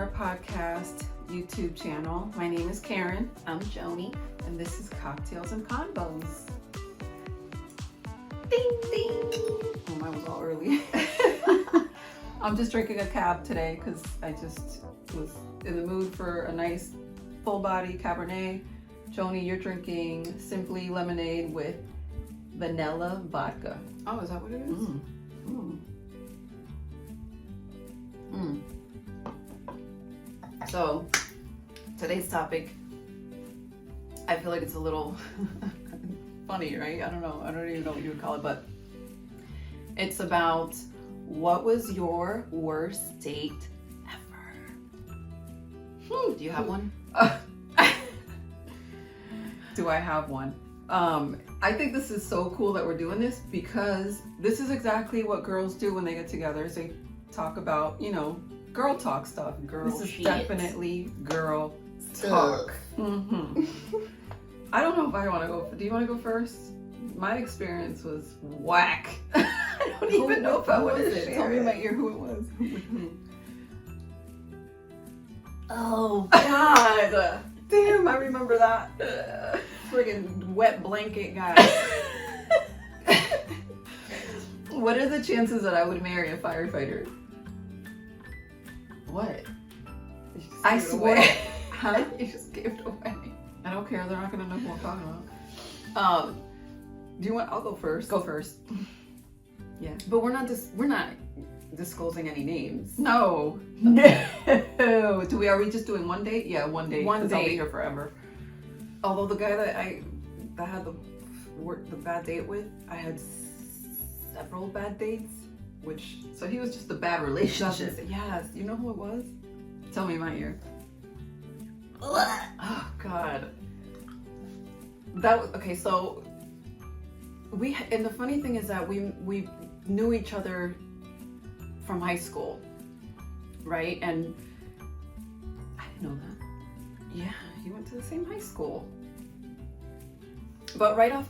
our podcast YouTube channel. My name is Karen. I'm Joni, and this is Cocktails and Convos. Ding ding! Oh, mine was all early. I'm just drinking a cab today because I just was in the mood for a nice full body Cabernet. Joni, you're drinking Simply Lemonade with vanilla vodka. Oh, is that what it is? So, today's topic, I feel like it's a little funny, right? I don't even know what you would call it, but it's about what was your worst date ever? Do you have one? Do I have one? I think this is so cool that we're doing this because this is exactly what girls do when they get together. Is they talk about, girl talk stuff. This is definitely girl talk. I don't know if I want to go. Do you want to go first? My experience was whack. I don't even know if I want to share. Tell me in my ear who it was. Oh God! Damn, I remember that. Friggin' wet blanket guy. What are the chances that I would marry a firefighter? What? I swear. Huh? You just gave it away. I don't care. They're not gonna know who I'm talking about. Do you want? I'll go first. Go first. Yeah. But we're not disclosing any names. No. No. Are we just doing one date? Yeah, one date. One date. I'll be here forever. Although the guy that I had the bad date with, I had several bad dates, So he was just a bad relationship. Yes. You know who it was? Tell me in my ear. Oh God. That was okay. So and the funny thing is that we knew each other from high school, right? And I didn't know that. yeah, you went to the same high school. But right off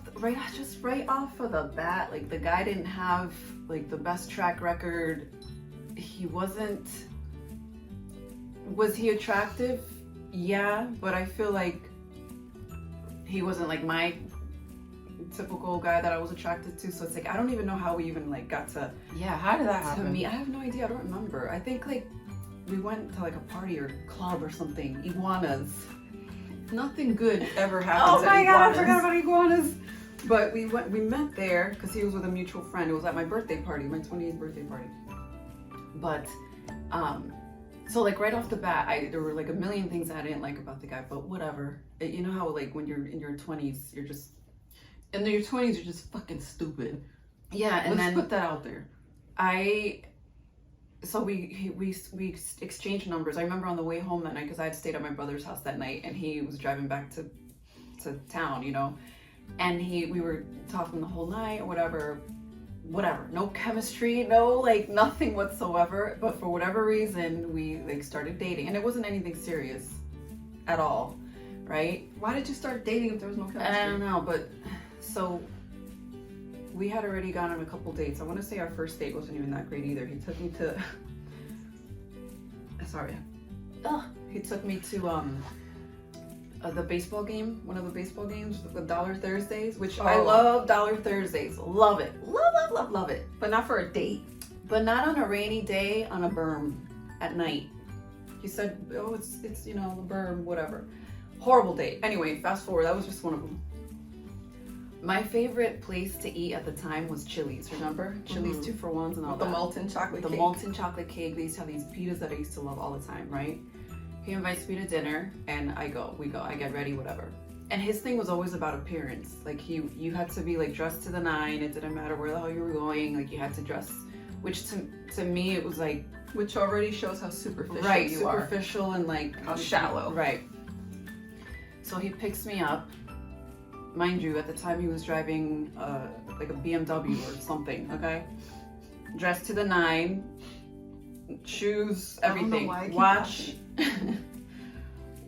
of the bat, like the guy didn't have like the best track record. He wasn't. Was he attractive? Yeah, but I feel like he wasn't like my typical guy that I was attracted to. So it's like I don't even know how we even like got to. Yeah, how did that happen? To me, I have no idea. I don't remember. I think like we went to like a party or club or something. Iguanas. Nothing good ever happened. Oh my God, I forgot about iguanas. But we met there because he was with a mutual friend. It was at my birthday party, my 28th birthday party. But so like right off the bat, there were like a million things I didn't like about the guy, but whatever. You know how like when you're in your 20s, you're just in your 20s, you're just fucking stupid. Yeah, and Let's then put that out there. So we exchanged numbers. I remember on the way home that night because I had stayed at my brother's house that night, and he was driving back to town, and we were talking the whole night or whatever. No chemistry, no like nothing whatsoever. But for whatever reason, we like started dating, and it wasn't anything serious at all, right? Why did you start dating if there was no chemistry? I don't know, but so we had already gone on a couple dates. I want to say our first date wasn't even that great either. He took me to he took me to the baseball game, one of the baseball games with Dollar Thursdays, which I love. Dollar Thursdays, love it, love it. But not for a date. But not on a rainy day on a berm at night. He said, "Oh, it's the berm, whatever." Horrible date. Anyway, fast forward. That was just one of them. My favorite place to eat at the time was Chili's. Remember? Chili's 2-for-1s and all the that. molten chocolate cake. The molten chocolate cake. They used to have these pitas that I used to love all the time, right? He invites me to dinner, and we go. I get ready, whatever. And his thing was always about appearance. Like you had to be like dressed to the nine. It didn't matter where the hell you were going. Like you had to dress, which to me it was like, which already shows how superficial right, you are. Superficial and like how shallow. Right. So he picks me up. Mind you, at the time he was driving like a BMW or something, okay? Dressed to the nine, shoes, everything. Watch.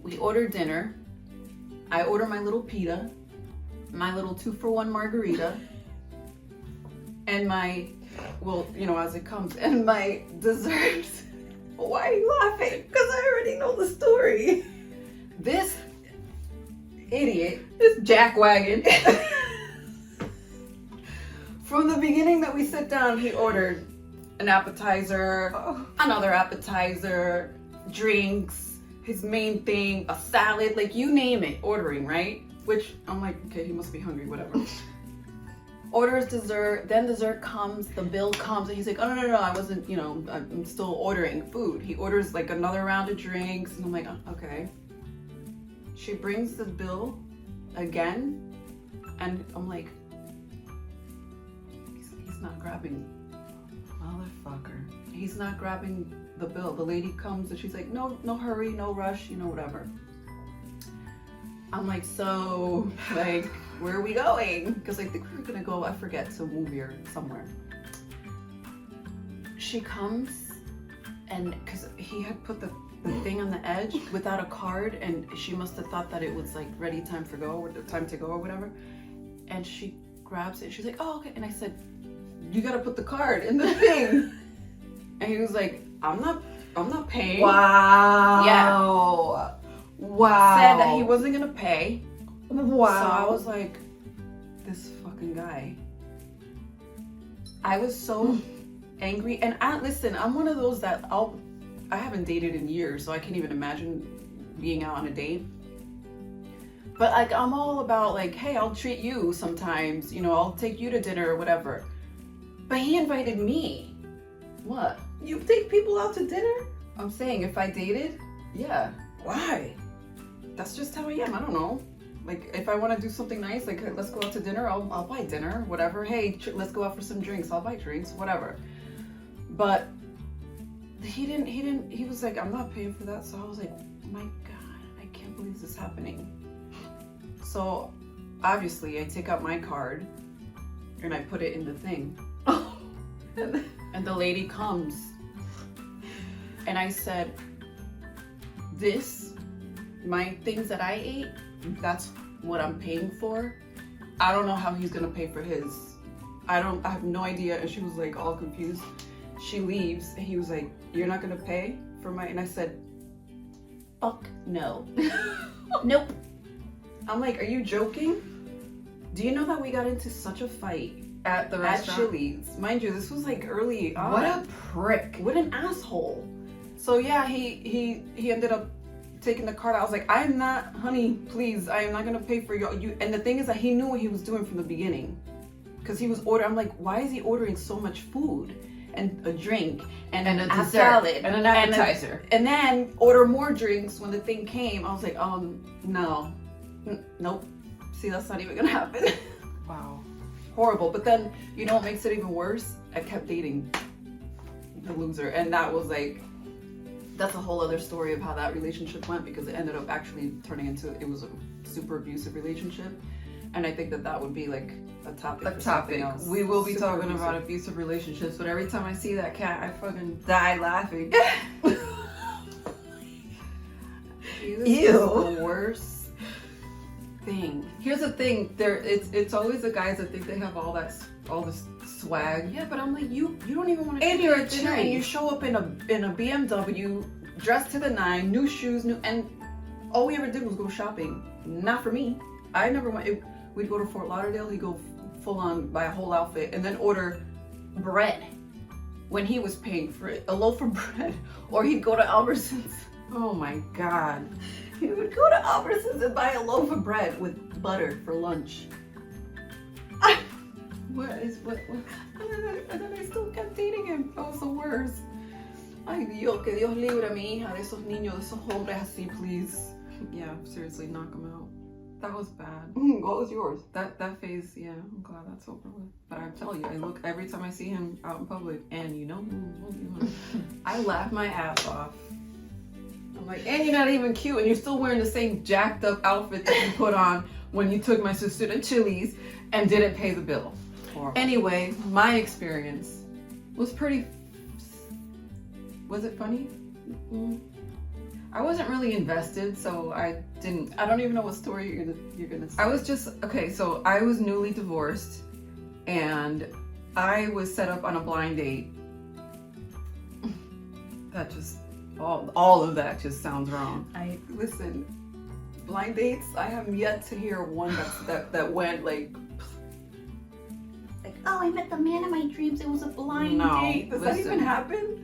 We order dinner. I order my little pita, my little 2-for-1 margarita, and my, as it comes, and my dessert. Why are you laughing? Because I jack wagon. From the beginning that we sit down, he ordered an appetizer, another appetizer, drinks, his main thing, a salad, like you name it, ordering, right? Which I'm like, okay, he must be hungry, whatever. Orders dessert, then dessert comes, the bill comes, and he's like, oh, no, I wasn't, I'm still ordering food. He orders like another round of drinks, and I'm like, oh, okay. She brings the bill again, and I'm like, he's not grabbing, Motherfucker. he's not grabbing the bill. The lady comes and she's like, no hurry, no rush, whatever. I'm like, so, like, where are we going? Because I think we were gonna go, I forget, to a movie or somewhere. She comes, and because he had put the thing on the edge without a card, and she must have thought that it was like ready, time to go or whatever. And she grabs it, she's like, oh, okay. And I said, you gotta put the card in the thing. And he was like, I'm not paying. Wow. Yeah. Wow. Said that he wasn't gonna pay. Wow. So I was like, this fucking guy. I was so angry. And listen, I'm one of those that I haven't dated in years, so I can't even imagine being out on a date. But like, I'm all about like, hey, I'll treat you sometimes, I'll take you to dinner or whatever. But he invited me. What? You take people out to dinner? I'm saying if I dated, yeah. Why? That's just how I am. I don't know. Like, if I want to do something nice, like, let's go out to dinner, I'll buy dinner, whatever. Hey, let's go out for some drinks, I'll buy drinks, whatever. But he was like, I'm not paying for that. So I was like, oh my God, I can't believe this is happening. So obviously I take out my card and I put it in the thing. And the lady comes and I said, my things that I ate, that's what I'm paying for. I don't know how he's gonna pay for his. I have no idea. And she was like all confused. She leaves and he was like, you're not gonna pay for my, and I said, fuck no. Nope. I'm like, are you joking? Do you know that we got into such a fight At the restaurant? at Chili's? Mind you, this was like early on. What a prick. What an asshole. So yeah, he ended up taking the card. I was like, I'm not, honey, please, I am not gonna pay for you. And the thing is that he knew what he was doing from the beginning, because he was ordering. I'm like, why is he ordering so much food and a drink and a a dessert salad and an appetizer and then order more drinks when the thing came? I was like, no, nope. See, that's not even gonna happen. Wow. Horrible. But then, you know what makes it even worse? I kept dating the loser, and that was like, that's a whole other story of how that relationship went, because it ended up actually turning into, it was a super abusive relationship. And I think that would be like a topic. Else. We will be Super talking abusive. about abusive relationships, but every time I see that cat, I fucking die laughing. Ew. Ew. The worst thing. Here's the thing, it's always the guys that think they have all this swag. Yeah, but I'm like, you don't even want to. And you're a dinner, and you show up in a BMW, dressed to the nine, new shoes, and all we ever did was go shopping. Not for me. I never went. We'd go to Fort Lauderdale. He'd go full on, buy a whole outfit, and then order bread when he was paying for it, a loaf of bread. Or he'd go to Albertsons. Oh my God. He would go to Albertsons and buy a loaf of bread with butter for lunch. What? And then I still kept dating him. That was the worst. Ay Dios, que Dios libre a mi hija de esos niños, de esos hombres así, please. Yeah, seriously, knock him out. That was bad. What was yours? That phase, yeah, I'm glad that's over with. But I tell you, I look every time I see him out in public, and I laugh my ass off. I'm like, and you're not even cute, and you're still wearing the same jacked up outfit that you put on when you took my sister to Chili's and didn't pay the bill. Horrible. Anyway, my experience was pretty. Was it funny? I wasn't really invested, so I didn't. I don't even know what story you're gonna say. I was just okay. So I was newly divorced, and I was set up on a blind date. That just all of that just sounds wrong. Listen. blind dates, I have yet to hear one that went like, oh, I met the man of my dreams. It was a blind No, date. Does that even happen?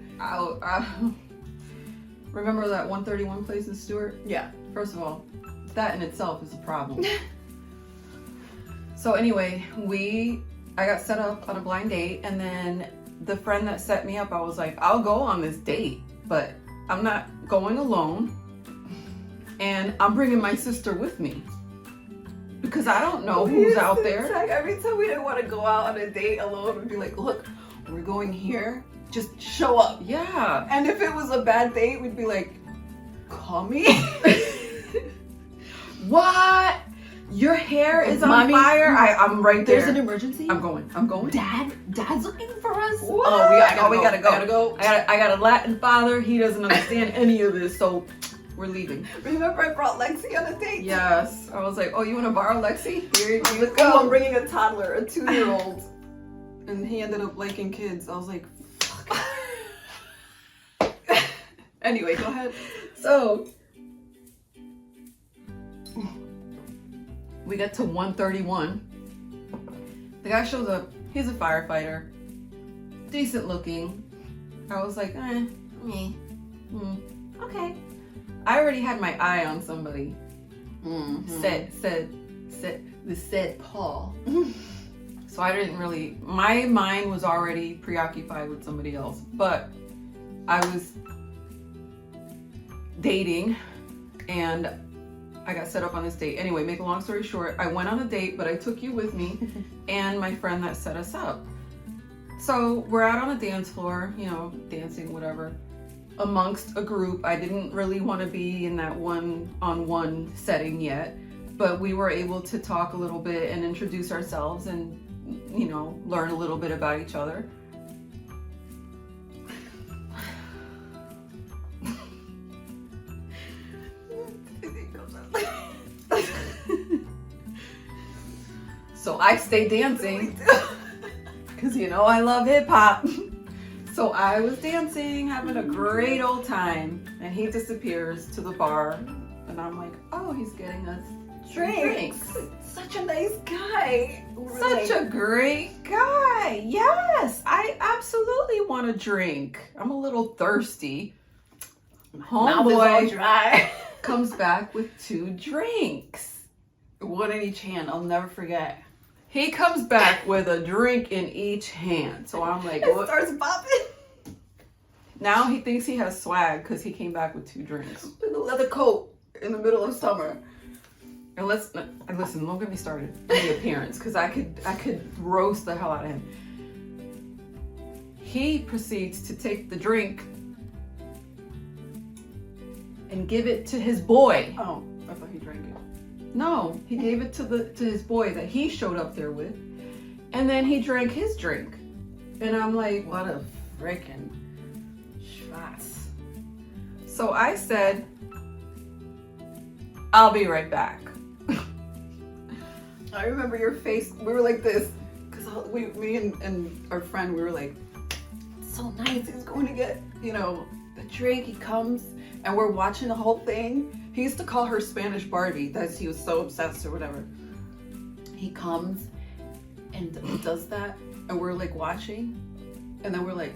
Remember that 131 place in Stewart? Yeah. First of all, that in itself is a problem. So anyway, I got set up on a blind date, and then the friend that set me up, I was like, I'll go on this date, but I'm not going alone, and I'm bringing my sister with me because I don't know who's out there. Every time we didn't want to go out on a date alone, we'd be like, look, we're going here. Just show up. Yeah. And if it was a bad date, we'd be like, call me. What? Your hair is on Mommy, fire? I'm right there. There's an emergency. I'm going. Dad's looking for us. What? Oh, we gotta go. I got a Latin father. He doesn't understand any of this, so we're leaving. Remember I brought Lexi on a date? Yes. I was like, oh, you want to borrow Lexi? Here you Oh, go. I'm bringing a toddler, a 2-year-old. And he ended up liking kids. I was like, fuck. Anyway, go ahead. So, We get to 131. The guy shows up. He's a firefighter. Decent looking. I was like, okay. I already had my eye on somebody. Said Paul. So I didn't really, my mind was already preoccupied with somebody else. But I was dating and I got set up on this date. Anyway, make a long story short, I went on a date, but I took you with me and my friend that set us up. So we're out on a dance floor, you know, dancing, whatever, amongst a group. I didn't really want to be in that one-on-one setting yet, but we were able to talk a little bit and introduce ourselves and, you know, learn a little bit about each other. So I stay dancing because, you know, I love hip hop. So I was dancing, having a great old time, and he disappears to the bar, and I'm like, oh, he's getting us drinks. Such a nice guy. Such a great guy. Yes, I absolutely want a drink. I'm a little thirsty. Homeboy dry. comes back with 2 drinks. One in each hand. I'll never forget. He comes back with a drink in each hand. So I'm like, It what? starts popping. Now he thinks he has swag because he came back with 2 drinks. With a leather coat in the middle of summer. And listen, don't get me started on the appearance because I could roast the hell out of him. He proceeds to take the drink and give it to his boy. Oh, I thought he drank it. No, he gave it to his boy that he showed up there with, and then he drank his drink. And I'm like, What a freaking schwarz. so I said, I'll be right back. I remember your face. We were like this. Because me and our friend, we were like, it's so nice. He's going to get, you know, the drink. He comes and we're watching the whole thing. He used to call her Spanish Barbie. He was so obsessed or whatever. He comes and he does that. And we're like watching. And then we're like,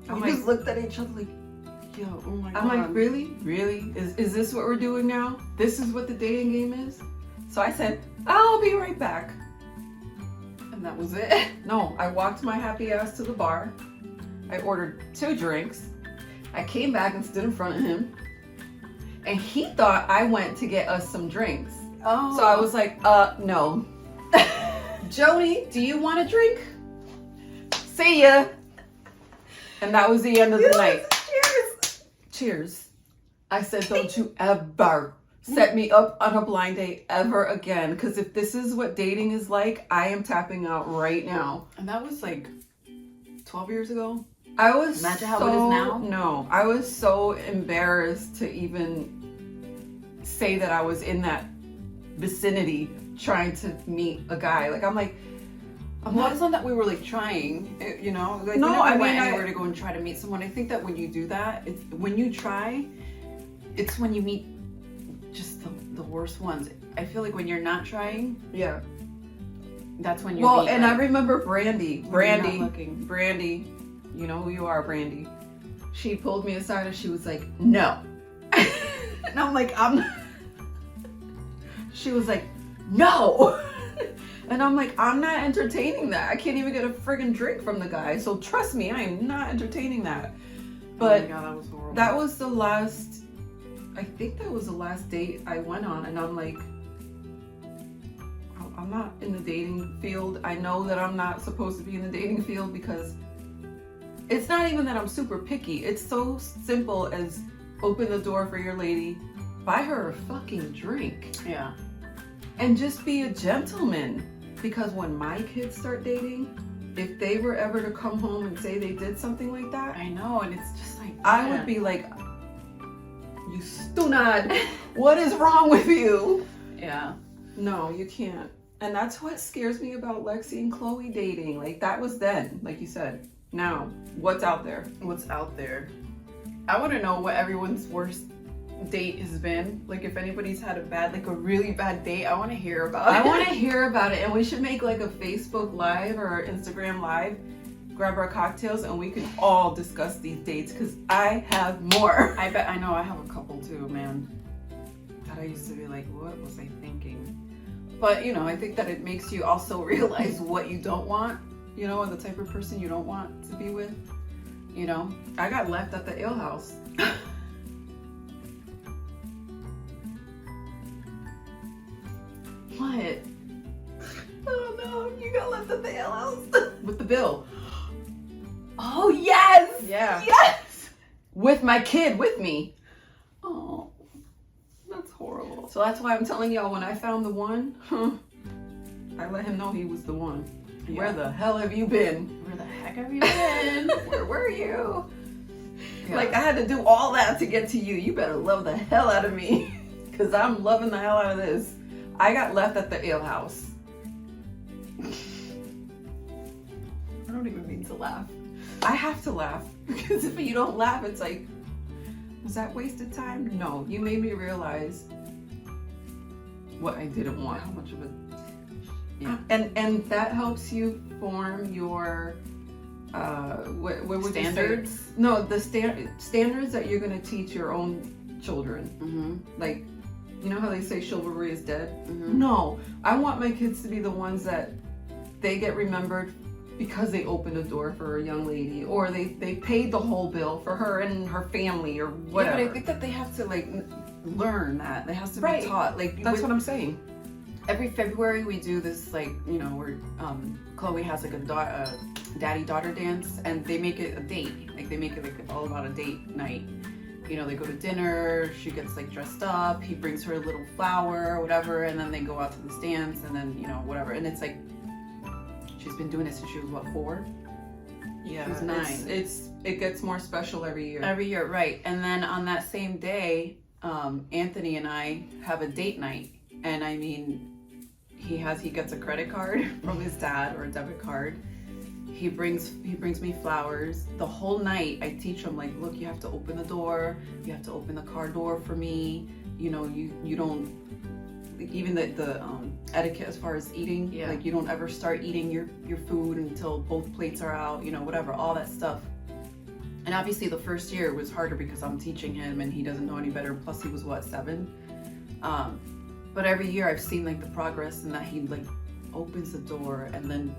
we just looked at each other like, yo, oh my God. I'm like, really? Really? Is this what we're doing now? This is what the dating game is? So I said, I'll be right back. And that was it. No, I walked my happy ass to the bar. I ordered 2 drinks. I came back and stood in front of him. And he thought I went to get us some drinks. Oh. So I was like, no. Jody, do you want a drink? See ya. And that was the end of the night. Cheers. Cheers. I said, don't you ever set me up on a blind date ever again. Because if this is what dating is like, I am tapping out right now. And that was like 12 years ago. I was Imagine how it is now. No, I was so embarrassed to even say that I was in that vicinity trying to meet a guy. Like, I'm like, Well, it's not that we were like trying, you know. Like, No, we never I went mean, anywhere to go and try to meet someone. I think that when you do that, when you try, it's when you meet just the worst ones. I feel like when you're not trying, Yeah. that's when you Well, meet, and like, I remember Brandy. when you're not looking. Brandy. You know who you are, Brandy. She pulled me aside and she was like, no. And I'm like, she was like, no. And I'm like, I'm not entertaining that. I can't even get a friggin' drink from the guy. So trust me, I am not entertaining that. But oh my God, that was horrible. that was the last, I think that was the last date I went on. And I'm like, I'm not in the dating field. I know that I'm not supposed to be in the dating field because it's not even that I'm super picky. It's so simple as open the door for your lady, buy her a fucking drink, Yeah. and just be a gentleman. Because when my kids start dating, if they were ever to come home and say they did something like that, I know, and it's just like, I man. would be like, you stunad, what is wrong with you? Yeah. No, you can't. And that's what scares me about Lexi and Chloe dating. Like, that was then, like you said. Now, what's out there? What's out there? I want to know what everyone's worst date has been. Like, if anybody's had a really bad date, I want to hear about it. I want to hear about it, and we should make like a Facebook Live or Instagram Live, grab our cocktails, and we can all discuss these dates, because I have more. I bet, I know, I have a couple too, man. That I used to be like, what was I thinking? But, you know, I think that it makes you also realize what you don't want, you know, and the type of person you don't want to be with, you know. I got left at the ale house. What? Oh no, you got left at the ale house. With the bill. Oh yes! Yeah. Yes! With my kid with me. Oh, that's horrible. So that's why I'm telling y'all, when I found the one, I let him know he was the one. Yeah. Where the hell have you been? Where the heck have you been? Where were you? Yeah. Like, I had to do all that to get to you. You better love the hell out of me, because I'm loving the hell out of this. I got left at the ale house. I don't even mean to laugh. I have to laugh, because if you don't laugh, it's like, was that wasted time? No, you made me realize what I didn't want. How much of a And that helps you form your what would standards? you say? No, the standards that you're going to teach your own children. Mm-hmm. Like, you know how they say chivalry is dead? Mm-hmm. No, I want my kids to be the ones that they get remembered because they opened a door for a young lady, or they paid the whole bill for her and her family, or whatever. Yeah, but I think that they have to like learn that. They have to Right. be taught. Like That's what I'm saying. every February we do this, like, you know, where Chloe has like a daddy-daughter dance, and they make it a date. Like, they make it like all about a date night. You know, they go to dinner, she gets like dressed up, he brings her a little flower or whatever, and then they go out to this dance, and then, you know, whatever. And it's like, she's been doing it since she was, what, 4? Yeah, She was 9. It gets more special every year. Every year, right. And then on that same day, Anthony and I have a date night. And I mean, he gets a credit card from his dad, or a debit card. He brings me flowers. The whole night I teach him, like, look, you have to open the door. You have to open the car door for me. You know, you don't, even the etiquette as far as eating. Yeah. Like, you don't ever start eating your food until both plates are out, you know, whatever, all that stuff. And obviously the first year was harder because I'm teaching him and he doesn't know any better. Plus he was, what, 7? But every year I've seen like the progress, and that he like opens the door and then,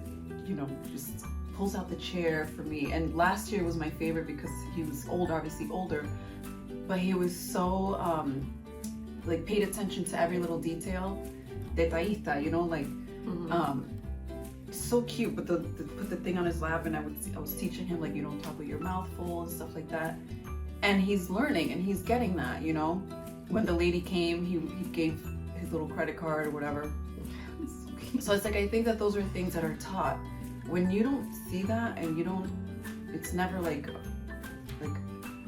you know, just pulls out the chair for me. And last year was my favorite because he was older, obviously older, but he was so like paid attention to every little detail. Detallista, you know, like so cute. But put the thing on his lap, and I was teaching him, like, you don't talk with your mouth full and stuff like that. And he's learning and he's getting that, you know. When the lady came, he gave his little credit card or whatever. So it's like, I think that those are things that are taught. When you don't see that, and you don't, it's never like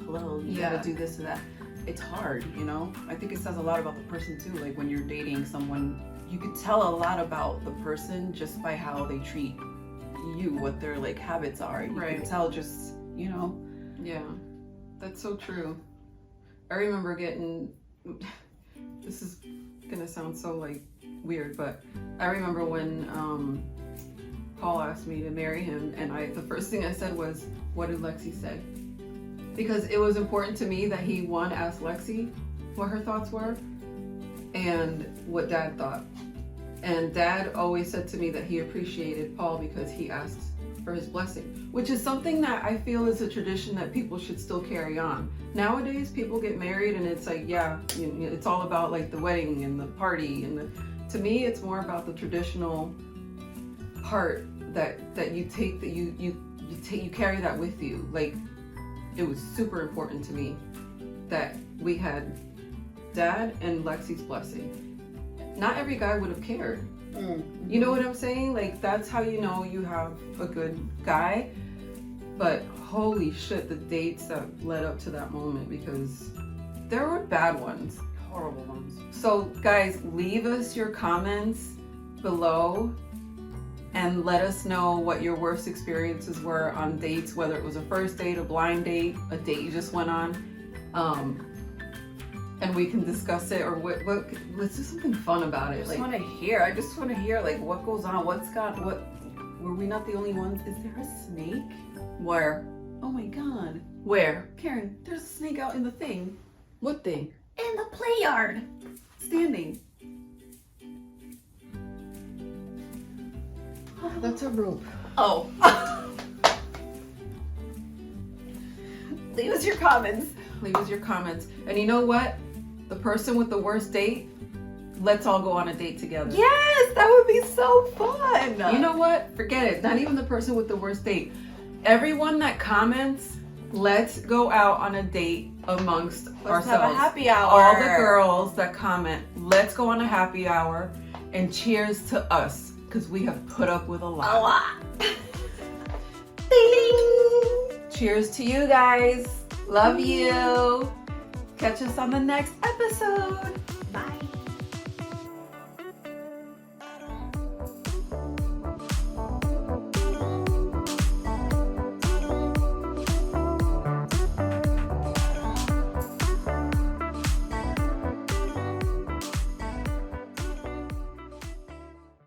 hello, you gotta do this or that. It's hard, you know. I think it says a lot about the person too. Like, when you're dating someone, you could tell a lot about the person just by how they treat you, what their like habits are. You can tell, just, you know. Yeah, that's so true. I remember getting, this is gonna sound so like weird, but I remember when Paul asked me to marry him, and the first thing I said was, what did Lexi say? Because it was important to me that he, one, asked Lexi what her thoughts were and what Dad thought. And Dad always said to me that he appreciated Paul because he asked for his blessing, which is something that I feel is a tradition that people should still carry on. Nowadays, people get married and it's like, yeah, it's all about like the wedding and the party, and to me, it's more about the traditional part that you take, that you carry that with you. Like, it was super important to me that we had Dad and Lexi's blessing. Not every guy would have cared. Mm-hmm. You know what I'm saying? Like, that's how you know you have a good guy. But holy shit, the dates that led up to that moment, because there were bad ones. Horrible ones. So guys, leave us your comments below and let us know what your worst experiences were on dates, whether it was a first date, a blind date, a date you just went on. And we can discuss it, or what let's do something fun about it. I just want to hear like what goes on, were we not the only ones? Is there a snake? Where? Oh my God. Where? Karen, there's a snake out in the thing. What thing? In the play yard. Standing. That's a rope. Oh. Leave us your comments. Leave us your comments. And you know what? The person with the worst date, let's all go on a date together. Yes, that would be so fun. You know what? Forget it. Not even the person with the worst date. Everyone that comments, let's go out on a date amongst ourselves. Let's have a happy hour. All the girls that comment, let's go on a happy hour, and cheers to us, because we have put up with a lot. A lot. Ding. Cheers to you guys. Love you. Catch us on the next episode.